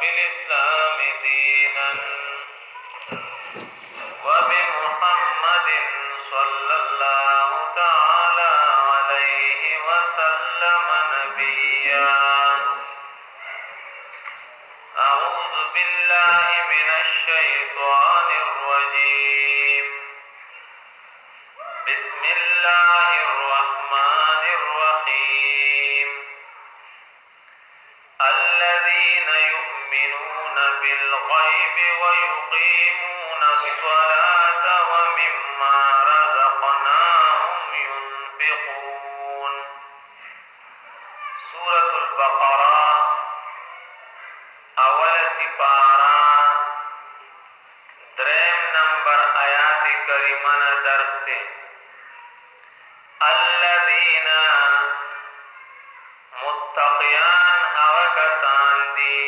بالإسلام دينا وبمحمد صلى الله تعالى عليه وسلم نبيا. أعوذ بالله من الشيطان الرجيم. بسم الله الرحمن الرحيم. الذين يؤمنون بالغيب ويقيمون الصلاة ومما رزقناهم ينفقون. سورة البقرة اول سپارہ دریم نمبر آیات کریمہ درس تے. الذین متقیان هغه کسان دي.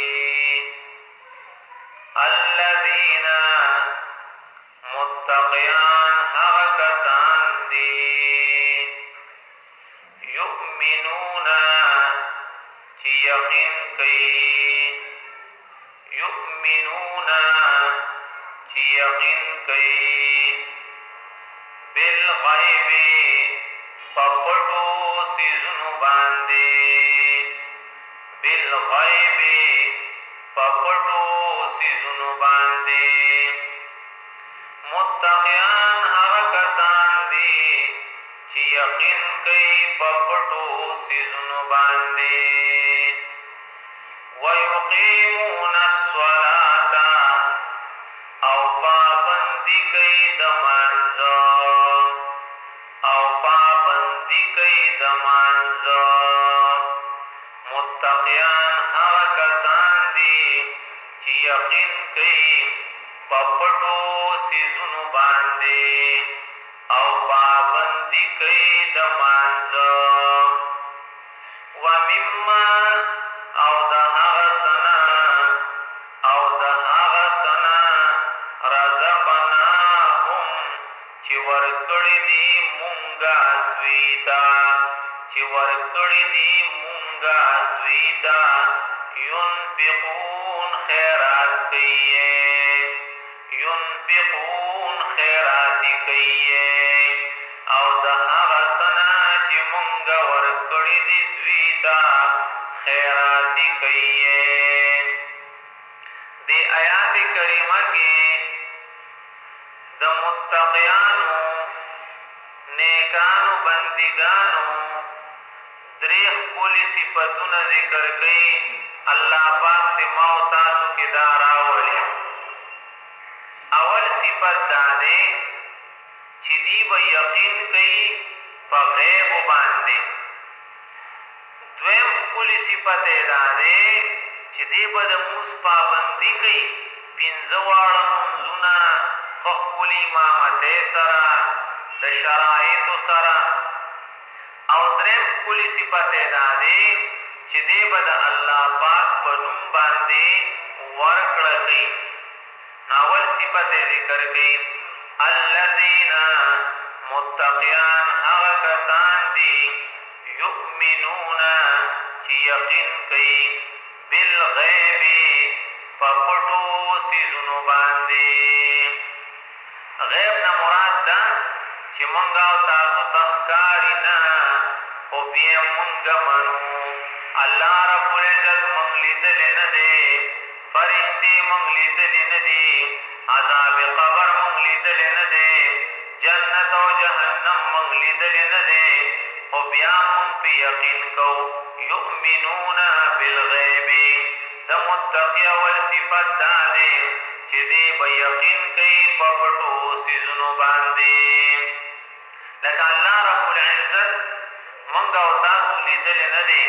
الذین متقیان هغه کسان دي. یؤمنون چې یقین کوي. یؤمنون چې یقین کوي. بالغیب پپټو سیزونو باندې. بالغیب پپټو سیزونو باندې. متقیان هغه کسان دي چې یقین کوي پپټو سیزونو باندې. ويقيمون الصلاة او پابندی کوي د مانځه. او پابندی کوي د مانځه. متقیان هغه کسان دي چې یقین کوي په پټو څیزونو باندې او پابندی کوي د مانځه. ومما او د هغه څه او د هغه څه رزقناهم چې ورکړي دي مونږه دوی ته. چې ورکړي دي مونږه دوی ته. ينفقون خیرات کوي. ينفقون خیرات کوي. او د هغه څه چې مونږه ورکړي دي دوی ته خیرات کوي. دی آیات کریمه کې د متقیانو نیکانو بندگانو درې ښکلي صفتونه ذکر کوي. الله پاک دې ما او تاسو کې دا راولي. اول صفت دا دی چې دی به یقین کوي په غیب باندې. دویم ښکلي صفت یې دا دی چې دی به د مونځ پابندي کوي. پنځه واړه مونځونه په ښکلي امامتۍ سره د شرایطو سره. او دریم ښکلي صفت یې دا دی چې دی به د الله پاک په نوم باندې ورکړه کوي. اول صفت یې ذکر کوي. الذین متقیان هغه کسان دي. یؤمنون چې یقین کوي. بالغیب په پټو څیزونو باندې. غیب نه مراد ده چې مونږ او تاسو ته ښکاري نه خو بیا مونږ منو. الله رب العزت مونږ لیدلی نه دی. فرشتې مونږ لیدلی نه دي. عذاب قبر مونږ لیدلی نه دی. جنت او جهنم مونږ لیدلی نه دی خو بیا مونږ پې یقین کوو. یؤمنون بالغیب. د متقی اول صفت دا دی چې دی به یقین کوي په پټو څیزونو باندې. لکه الله رب العزت مونږ او تاسو لیدلی نه دی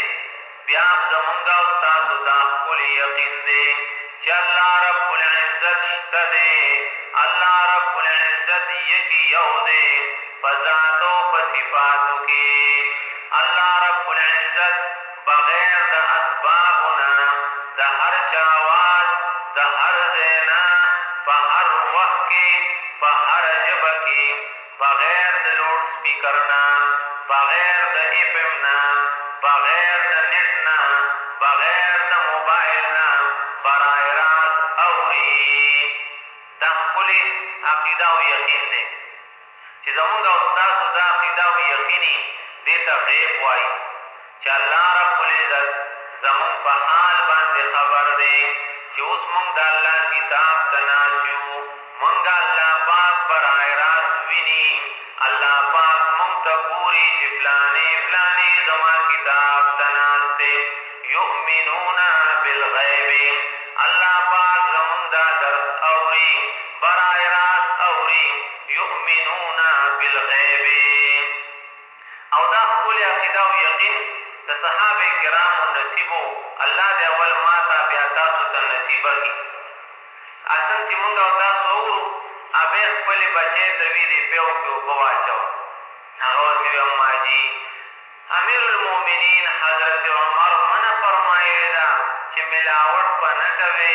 بیا هم زمونږ او ستاسو دا ښکلی یقین دی چې الله رب العزت شته دی. الله رب العزت یکی یو دی په ذاتو په صفاتو کې. الله رب العزت بغیر د اسبابو نه د هر چا آواز د هر ځای نه په هر وخت کې په هر ژبه کې بغیر د لوډ سپیکر نه بغیر د FM نه بغیر د نت نه بغیر د موبایل نه برای راست اوري. دا ښکلې عقیده او یقین دی چې زمونږ او ستاسو دا عقیده او یقیني دې ته غیب وایي چې الله رب العزت زمونږ په حال باندې خبر دی چې اوس مونږ د الله کتاب ته ناست یو مونږ الله پاک برای راست ویني الله پاک مونږ ته ګوري چې فلانې زما کتاب ته ناست دی یؤمنون بالغیب الله پاک زمونږ دا درس اوري برای راست اوري یؤمنون بالغیب. او دا ښکلې عقیده او یقین د صحابه کرامو نصیبو الله دې اول ما ته بیا تاسو ته نصیبه کړي. اصل چې مونږ او تاسو اورو ابې خپلې بچې ته وي دې پیو کې اوبه واچوه هغه ورته وي اماجي امیر المؤمنین حضرت عمر منع فرمایې ده چې ملاوټ به نه کوې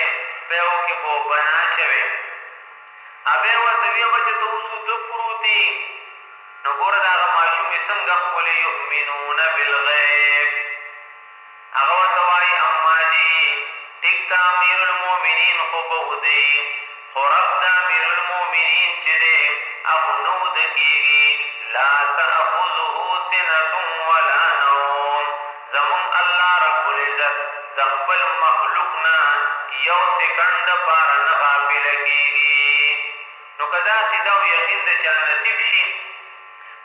پیو کې به اوبه نه اچوې. ابې ورته وي بچې ته اوس اوده پروت دي نو ګوره د هغه ماشومې څنګه ښکلې یؤمنون بالغیب هغه ورته وایي اماجي ټیک ده امیر المؤمنین خو به ودی خو رب د امیر المؤمنین چې دی هغه نه وده کېږي لا تأخذه سنة ولا نوم. زمون الله رب العزت د خپل مخلوق نه یو سکند دپاره نه غافله کېږي. نو که دا عقیده او یقین د چا نصیب شي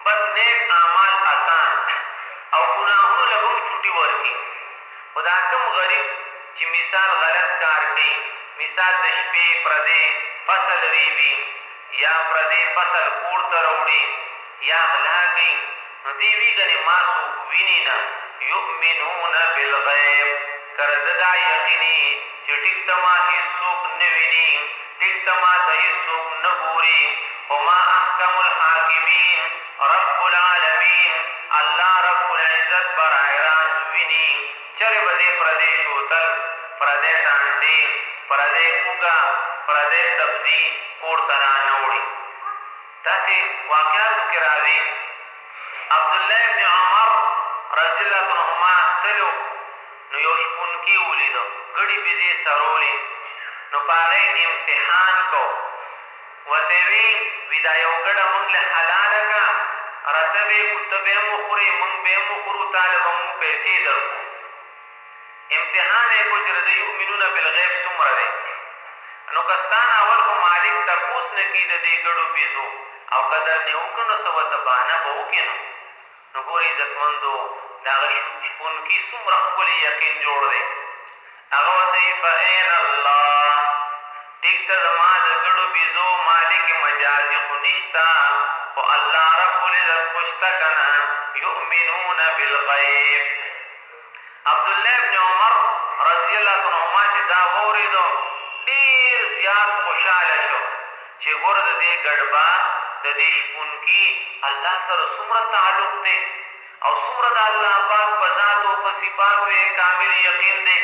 بس نیک اعمال آسان او ګناهونو له به هم چوټي ورکړي. خو دا کوم غریب چې مثال غلط کار کوي مثال د شپې پردې فصل ریبي یا پردې فصل کور ته راوړي یا غلا کوي نو دې وي ګنې ما څوک ویني نه یؤمنون بالغیب کره ده دا یقیني چې ټیک ته ما هېڅوک نه ویني ټیک ته ما ته هېڅوک نه ګوري خو ما احکم الحاکمین رب العالمین الله رب العزت برای راست ویني. چرې به دې پردې شوتل پردې ټانټې پردې کوږه پردې سبزي کور ته رانه وړي. داسې واقعاتو کې راځي عبدالله ابن عمر رضی الله عنهما تلو نو یو شپونکي ولیدو ګړې بېزې سرولې نو په هغې امتحان کو ورته وي دا یو ګډه موږ له حلاله کړه راته به ته به هم وخورې موږ به هم وخورو تاله به موږ پیسې درکړو. امتحان یې کړو چې د یؤمنون بالغیب څومره دی نو که ستا نه اول خو مالک تپوس نه کړي د دې ګډو پیسو او که درنې وکړو نو څه ورته بهانه به وکړي نو ګورې عزتمندو د هغه شپونکي څومره ښکلی یقین جوړ دی. هغه ورته وي فعین الله ټیک ته زما د ګډو پیسو مالک مجازي خو نشته خو الله رب العزت خو شته که نه یؤمنون بالغیب. عبدالله ابن عمر رضی الله عنهما چې دا واورېدو ډېر زیات خوشحاله شو چې ګوره د دې ګډبا د دې شپونکي الله سره څومره تعلق دی او څومره د الله پاک په ذات او په صفاتو یې کامل یقین دی.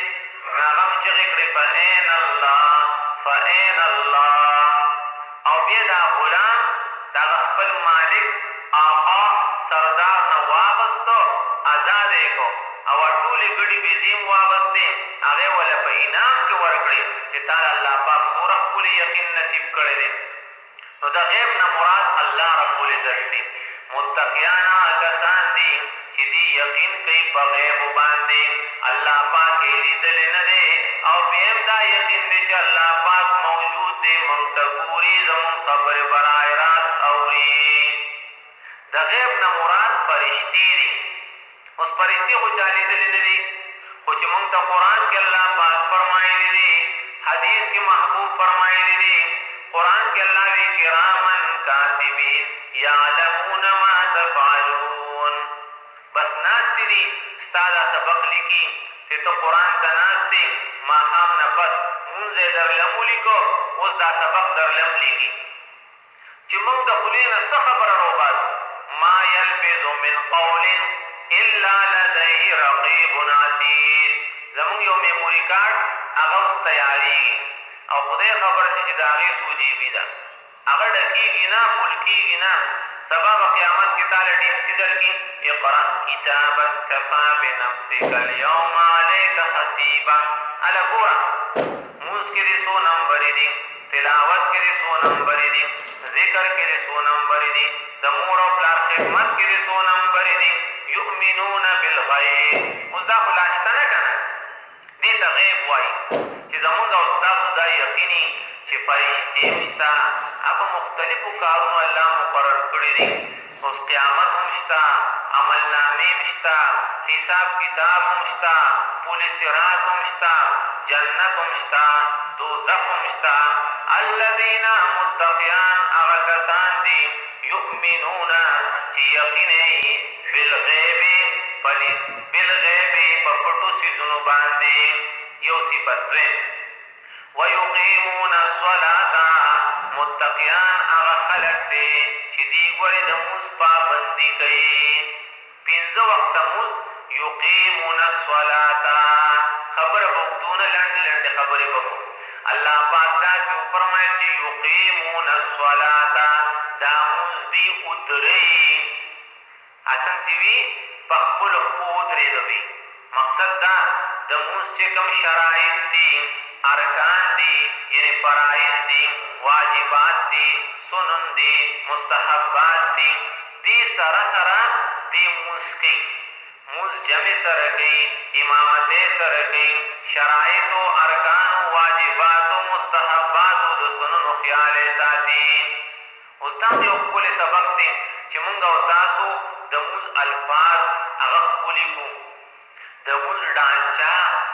هغه هم چغې کړې فعین الله فعین الله او بیا دا غلام دغه خپل مالک آقا سردار نه واغستو ازاد یې کړو او ټولې ګډې پیسې هم واغستې هغې وله په انعام کې ورکړې چې تا الله پاک څومره ښکلې یقین نصیب کړی دی. نو د غیب نه مراد الله رب العزت دی. متقیان هغه کسان دي چې دې یقین کوي په غیبو باندې الله پاک یې لیدلی نه دی او بیا هم دا یقین دی چې الله پاک موجود دی موږ ته ګوري زموږ خبرې برای راست اوري. د غیب نه مراد فرشتې دي. اوس فرشتې خو چا لیدلی نه دي خو چې موږ ته قرآن کې الله پاک فرمایلی دي حدیث کې محبوب فرمایلی دي. قرآن کې الله وی کرامن کاتبین یعلمون ما تفعلون. بس ناستې دي ستا دا سبق لیکي چې ته قرآن ته ناست دی ماښام نه پس مونځ یې درلم ولیکو اوس دا سبق درلم لیکي چې موږ د خولې نه څه خبره راوباسو ما یلفظ من قول الا لدیه رقیب عتید. زمونږ یو میموري کارډ هغه اوس تیارېږي او خدای خبر چې د هغې څو جیبي ده هغه ډکېږي نه فل کېږي نه سبا به قیامت کې تاله ډیپسي درکړي اقرأ کتابک کفا بنفسک الیوم علیک حسیبا. هله ګوره کې دې څو نمبرې دي ذکر کې دې څو نمبرې دي د مور او پلار خدمت کې دې څو نمبرې دي یؤمنون بالغیب اوس دا خو لا شته نه که نه دې ته غیب وایي چې زمونږ او ستاسو دا یقیني چې فرشتې هم شته هغه مختلفو کارونو الله مقرر کړي دي اوس قیامت هم شته عملنامې هم شته حساب کتاب هم شته پل صراط هم شته جنت هم شته دوزخ هم شته الذین متقیان هغه کسان دي یؤمنون چې یقیني بالغیب په پټو څیزونو باندې یو صفت دویم ویقیمون الصلاة متقیان هغه خلک دي چې دوی ګورې د مونځ پابندي کوي پنځه وخته مونځ یقیمون الصلاة خبره به اوږدونه لنډې خبرې به کوو الله پاک داسې وفرمایل چې یقیمون الصلاة دا مونځ دوی ودروي اصل چې وي په خپلو پښو ودرېدوي مقصد دا د مونځ چې کوم شرایط دي ارکان دي یعنی فرائض دي واجبات دي سنن دي مستحبات دي دې سره دې مونځ کوي مونځ جمع سره کوي امامتې سره کوي شرایطو ارکانو واجباتو مستحباتو د سننو خیال یې ساتي اوس دا یو ښکلی سبق دی چې مونږ او تاسو د مونځ الفاظ هغه ښکلي کړو د مونځ ډانچه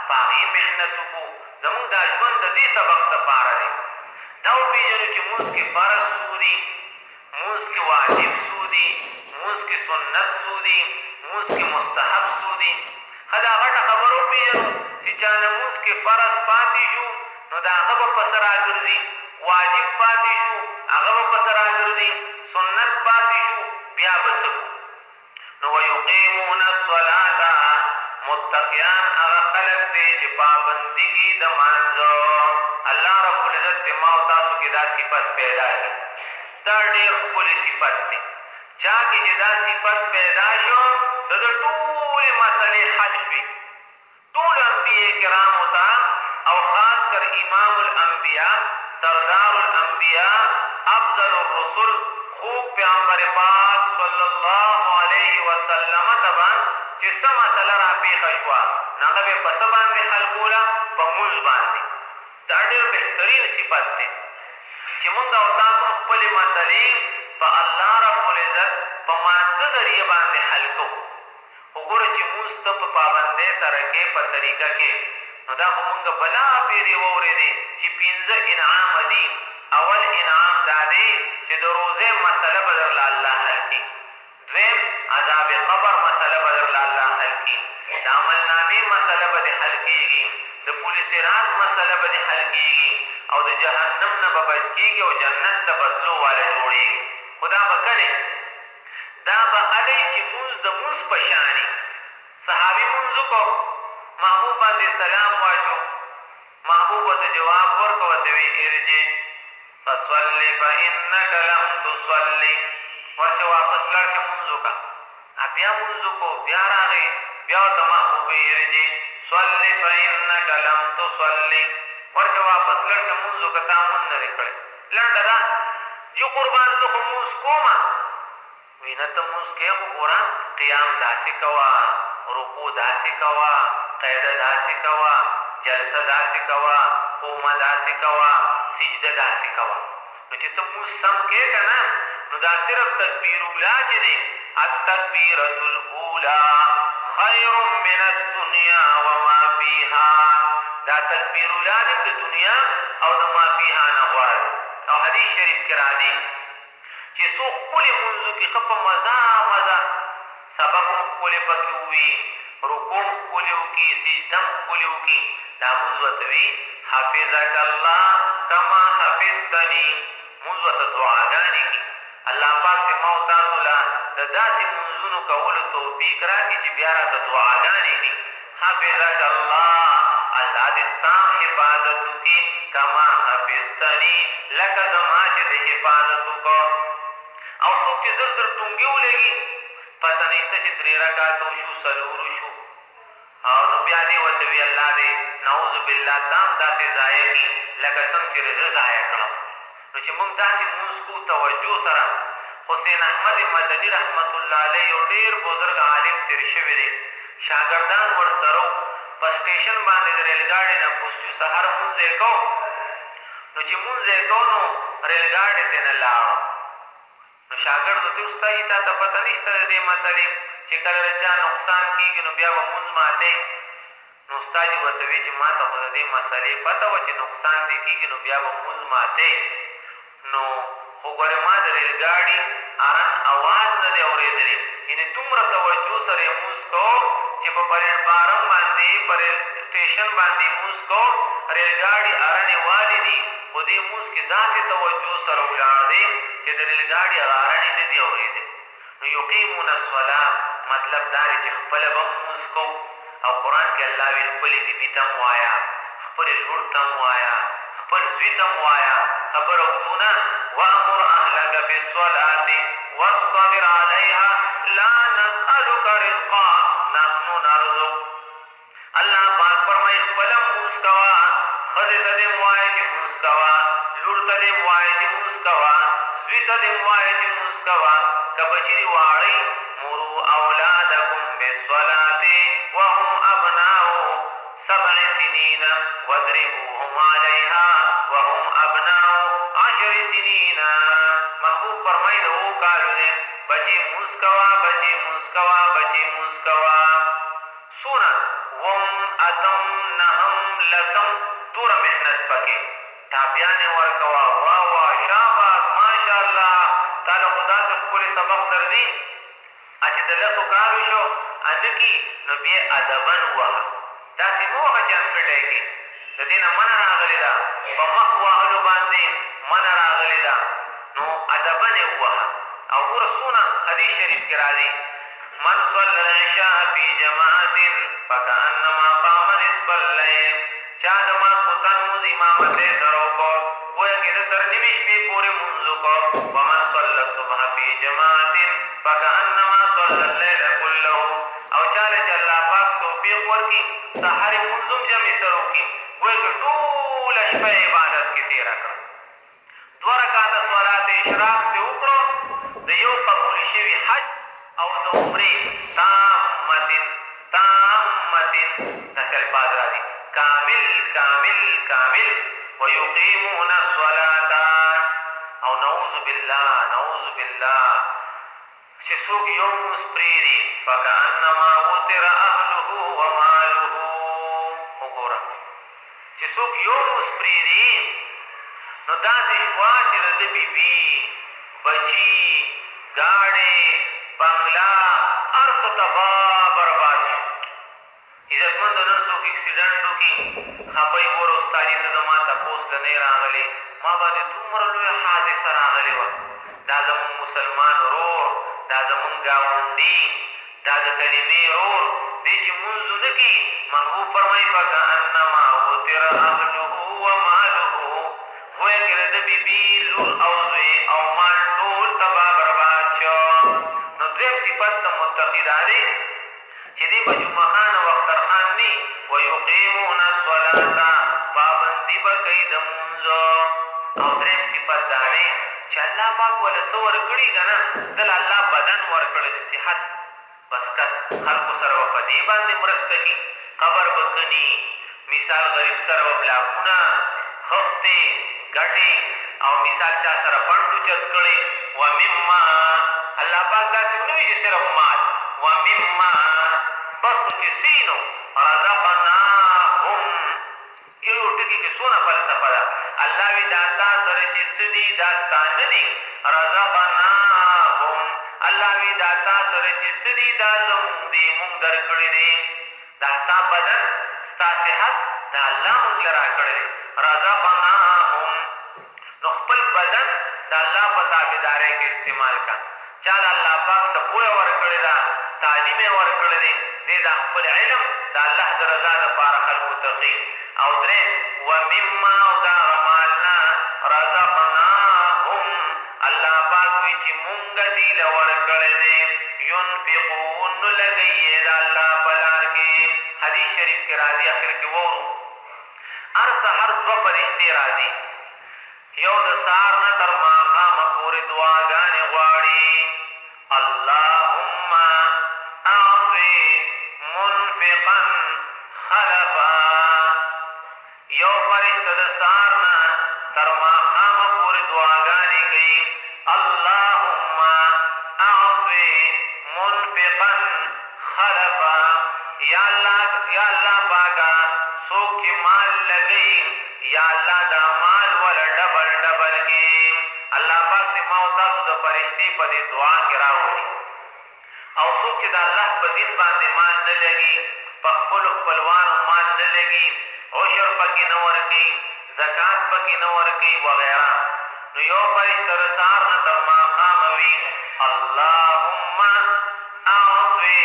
په هغې محنت وکړو زمونږ دا ژوند د دې سبق دپاره دی دا وپېژنو چې مونځ کې فرض څو دي مونځ کې واجب څو دي مونځ کې سنت څو دي مونځ کې مستحب څو دي ښه دا غټه خبره وپېژنو چې چا نه مونځ کې فرض پاتې شو نو د هغه به پسه راګرځي واجب پاتې شو هغه به پسه راګرځي سنت پاتې شو بیا به څه نو ویقیمون الصلاة متقیان هغه خلک دی چې پابندي کوي د مانځه الله رب العزت د ما او تاسو کې دا صفت پیدا کړي دا ډېر ښکلی صفت دی چا کې چې دا صفت پیدا شو د ده ټولې مسلې حل شوې ټول انبیاء کرامو ته او خاص کر امام الانبیاء سردار الانبیاء افضل الرسل خوب پیغمبر پاک صلی الله علیه وسلم ته چې څه مسله راپېښه شوه نو هغه به په څه باندې حل کوله په مونځ باندې دا ډېر بهترین صفت دی چې مونږ او تاسو خپلې مسلې په الله رب العزت په مانځه ذریعه باندې حل کوو وګوره چې مونځ ته په پابندۍ سره کې په طریقه کې نو دا خو مونږ بلا پېرې واورېدې چې پنځه انعام دي اول انعام دا دی چې د روزې مسله به درله الله حل کړي دویم عذاب قبر مسله به درله الله حل کړي د عملنامې مسله به دې حل کېږي د پل صراط مسله به دې حل کېږي او د جهنم نه به بچ کېږي او جنت ته به تلو واله جوړېږي خو دا به کله دا به هلی چې مونځ د مونځ په شانې صحابي مونځ وکړو محبوب باندې سلام واچو محبوب ورته جواب ورکړه ورته ویې ارجع فصل فإنك لم تصلي ورشه واپس لاړ شه مونځ وکړه بیا مونځ وکړو بیا راغی بیا ورته محبوب ارجع صل فإنك لم تصلي ورشه واپس لاړ شه مونځ وکړه تا مونځ نه دی کړی لنډه ده چې قربان زه خو مونځ کومه وی نه ته مونځ کې خو ګوره قیام داسې کوه رکوع داسې کوه قاعده داسې کوه جلسه داسې کوه قومه داسې کوه سجده داسې کوه نو چې ته مونځ سم کې که نه نو دا صرف تکبیر اولا چې دی التکبیرة الاولا خیر من الدنیا وما فیها دا تکبیر اولا دی د دنیا او د ما فیها نه غوره او حدیث شریف کې راځي چې څوک ښکلې مونځو کې ښه په مزه سبق هم ښکلې پکې ووي رکوع هم ښکلې وکړي سجده هم ښکلې وکړي دا مونځ ورته وي حفظک الله کما حفظتني مونځ ورته دعاګانې کړي الله پاک دې ما او تاسو له د داسې مونځونو کولو توفیق راکړي چې بیا راته دعاګانې کړي حفظک الله الله دې ستا حفاظت وکړي کما حفظتني لکه زما چې د حفاظت وکړو او څوک چې زر زر ټونګې ولګي پته نشته چې درې رکعاتو شو څلورو شو او نو بیا دې ورته وي الله دې نعوذ بالله دام داسې ضایع کړي لکه څنګه چې زه ضایع کړم نو چې موږ داسې مونځ کوو توجه سره. حسین احمد مدني رحمت الله علیه یو ډېر بزرګ عالم تېر شوی دی، شاګردان ورسره په سټیشن باندې د ریلګاډۍ نه کوز چې سهار مونځ یې کوو. نو چې مونځ یې کوو نو ریلګاډۍ ته نه لاړو. نو شاګرد ورته ویل استاد تا ته پته نشته د دې مسلې چې کله د چا نقصان کېږي نو بیا به مونځ ماتې. نو استاد یې ورته ویل چې ما ته خو د دې مسلې پته وه چې نقصان دې کېږي نو بیا به مونځ ماتې. نو خو ګورې ما د ریلګاډي ارن اواز نه دی اورېدلی، یعنې دومره توجه سره یې مونځ کوو چې په پلیټفارم باندې په ریل سټیشن باندې مونځ کوو، ریلګاډي ارنې والې دي خو دې مونځ کې داسې توجه سره ولاړ دی چې د ریلګاډي هغه ارنې نه دي اورېدلی. نو یقیمون الصلاة مطلب دا دی چې خپله به مونځ کوو او قرآن کې الله ویل خپلې بیبي ته م وایه، خپلې لور ته م وایه، خپل زوی ته م وایه خبره وکړو. وامر اهلک بالصلاة واصطبر عليها لا نسألك رزقا نحن نرزق. الله پاک فرمایي خپله مونځ کوه، ښځې ته دې م وایه چې مونځ کوه، لور ته دې م وایه چې مونځ کوه، زوی ته دې م وایه چې مونځ کوه. که بچي دې واړئ مروا اولادکم بالصلاة وهم ابناء 7 سنين واضربوهم عليها وهم ابناء 10 سنين. محبوب فرمایي د 7 کالو دی بچي مونځ کوه، بچي مونځ کوه، بچي مونځ کوه. څونه 7 8 9 10 دوره محنت پکې تابیانې ورکوه. واه واه شاباس ماشاءالله تا له خو داسې ښکلې سبق درځي. چې د 10 کالو شو هلکي نو بیا ادبا ووهه، داسې مه وهه چې انپټی کې، د دې نه منه راغلې ده، په مخ وهلو باندې منه راغلې ده، نو ادبا یې ووهه. او ګوره څونه حدیث شریف کې راځي من صلی العشاء فی جماعت فکأنما قام نصف الليل. چا د ماسخوتن مونځ امامتۍ سره وکړ گویا کې د تر نیمې شپې پورې مونځ وکړ. ومن صلی الصبح فی جماعت فکأنما صلی الليل كله. او چا له چې الله پاک توفیق ورکړي سحر مونځ هم جمع سره وکړي گویا کې ټوله شپه عبادت کې تېره کړه. 2 رکعته صلات اشراق دې وکړو د یو قبول شوي حج او د عمرې تامتن داسې الفاظ راځي کامل کامل کامل. ویقیمون الصلاة او نعوذ بالله چې څوک یو مونځ پرېږدي فکأنما وتر اهله وماله. وګوره چې څوک یو مونځ پرېږدي نو داسې شوه چې د ده بیبي بچي ګاډې بنګله هر څه تباه برباد شي. عزتمندو نن څوک اکسیډنټ وکړي خفه یې ګوره استاد ته زما تپوس له نه راغلی ما باندې دومره لویه حادثه راغلې وه، دا زمونږ مسلمان ورور، دا زمونږ ګاونډي، دا د کلمې ورور دی چې مونځ ونه کړي. محبوب فرمایي فکأنما وتر اهله وماله. گویا کې د ده بیبي لور او زوی او مال ټول تباه برباد شو. نو دویم صفت د متقي دا دی چې دی به جمعهان او اخترخان ني. ویقیمون الصلاة پابندي به کوي د مونځو. او دریم صفت دا دی چې الله پاک وله څه ورکړي که نه دله الله بدن ورکړی د صحت بس کس خلکو سره به په دې باندې مرسته کړي، قبر به کني، مثال غریب سره به بلاکونه خفتې ګټې او مثال چا سره پڼ اوچت کړی. ومما الله پاک داسې ونه وي چې صرف مال ومما بس چې سینو رزقناهم. یو ټکي کې څونه فلسفه ده. الله وي دا تا سره چې څه دي دا ستا نه دي. رزقناهم الله وي دا تا سره چې څه دي دا زمونږ دي مونږ درکړي دي. دا ستا بدن ستا صحت دا الله مونږ له راکړی دی. رزقناهم نو خپل بدن د الله په تابعدارۍ کې استعمال کا. چا د الله پاک څه پوهه ورکړې ده، تعلیم یې ورکړی دی، دی دا خپل علم د الله د رضا دپاره خلکو ته ښي. او درېم ومما او د هغه مال نه رزقناهم الله پاک وایي چې مونږ دې له ورکړی دی. ينفقون نو لګوي یې د الله په لار کې. حدیث شریف کې راځي اخر کې وورو هر سحر 2 فرشتې راځي یو د سهار نه تر ماښامه پورې دعاګانې غواړي اللهم اعطي منفقا خلفا یو فرشته د سهار نه تر ماښامه پورې دعاګانې کوي اللهم اعطي منفقا خلفا یا الله پاکه څوک چې مال لګوي یا الله دا مال ولا ډبل ډبل کې الله پاک دې ما او تاسو د فرشتې په دې دعا کې راولي او څوک چې د الله په دین باندې مال نه لګي په خپلو خپلوانو مال نه لګي عشر پکې نه ورکوي زکات پکې نه ورکوي وغیره نو یو فرشته د سهار نه تر ماښامه وي اللهم اعطي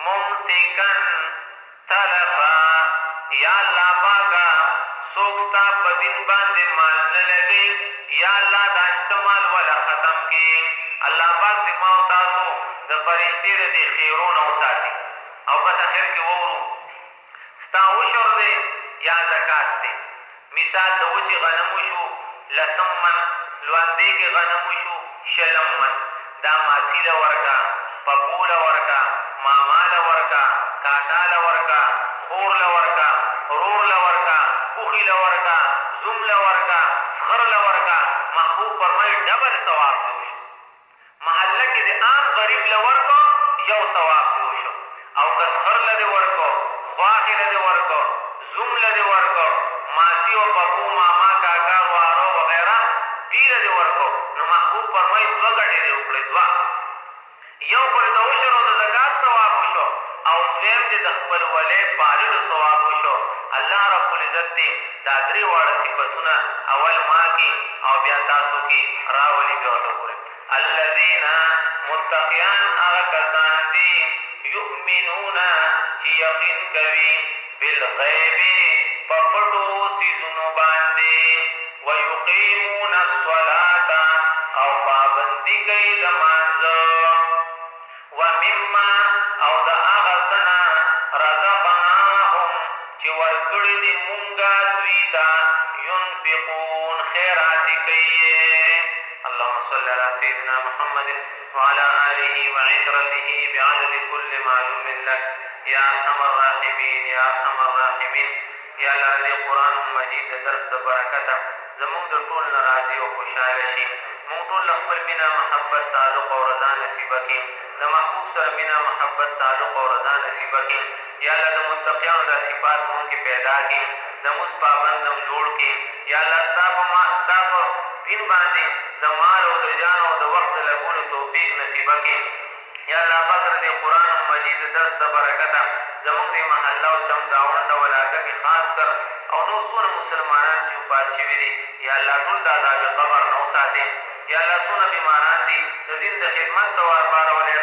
ممسکا تلفا یا الله پاکه څوک ستا په دین باندې مال نه لګوي یا الله دا استعمال ولا ختم کړي الله پاک دې ما او تاسو د فرشتې د دې خیرونه وساتي او په اخر کې وورو ستا عشر دی یا زکات دی مثال د وچې غنمو شو لسم من لوندې کې غنمو شو شلم من دا ماسیله ورکا پپوله ورکا ماماله ورکا کاکاله ورکا خورله ورکا رورله ورکا اوخیله ورکا زومله ورکا سخرله ورکا محبوب فرمایي ډبل ثواب دی محله کې د عام غریب له ورکو یو ثواب دی وشو او که سخرله دې ورکو خواښې دې ورکو زومله دې ورکو ماسی او پپو ماما کاکا وارو وغیره ډیره دې ورکو نو محبوب فرمایي دوه ګټې دې وکړې دوه یو پر د عشر او د زکات ثواب وشو او دویم دې د خپل ولي پاللو ثواب وشو الله رب العزت دې دا درې واړه صفتونه اول ما کې او بیا تاسو کې راولي بیا ورته وګورئ الذین متقیان هغه کسان دي یؤمنون چې یقین کوي بالغیب په پټو څیزونو باندې ویقیمون الصلاة او پابندي کوي د لمانځه ومما او د هغه څه نه رزقناهم چې ورکړي دي مونږه دوی ته ينفقون خیرات کوي اللهم صل على سيدنا محمد وعلى آله وعترته بعدد كل معلوم لك يا ارحم الراحمين يا ارحم الراحمين یا الله دې قرآن مجید درس د برکته زموږ د ټول نه راضي او خوشحاله شي موږ ټول خپل مینه محبت تعلق او رضا نصیبه کړي د محبوب سره مینه محبت تعلق او رضا نصیبه کړي یا الله د متقیانو دا صفات مونږ کې پیدا کړي د موږ پابند هم جوړ کړي یا الله ستا په دین باندې د مال او د جان او د وخت لګولو توفیق نصیبه کړي یا الله پاک دې قرآن مجید درس د برکته زموږ د محله او چم داونډ او علاقه کې خاص کر او نور څونه مسلمانان چې وفات شوي دي یا الله ټول د عذاب قبر نه وساتې یا الله څونه بیماران دي د دین د خدمت لپاره ولې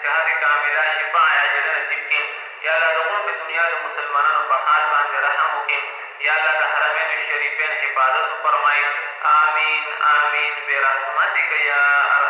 صحت کامله شفا عاجله نصیب کړي یا الله د غرب دنیا د مسلمانانو په حال باندې رحم وکړي یا الله د حرمین الشریفین حفاظت فرمایي آمین آمین برحمتک یا ارحم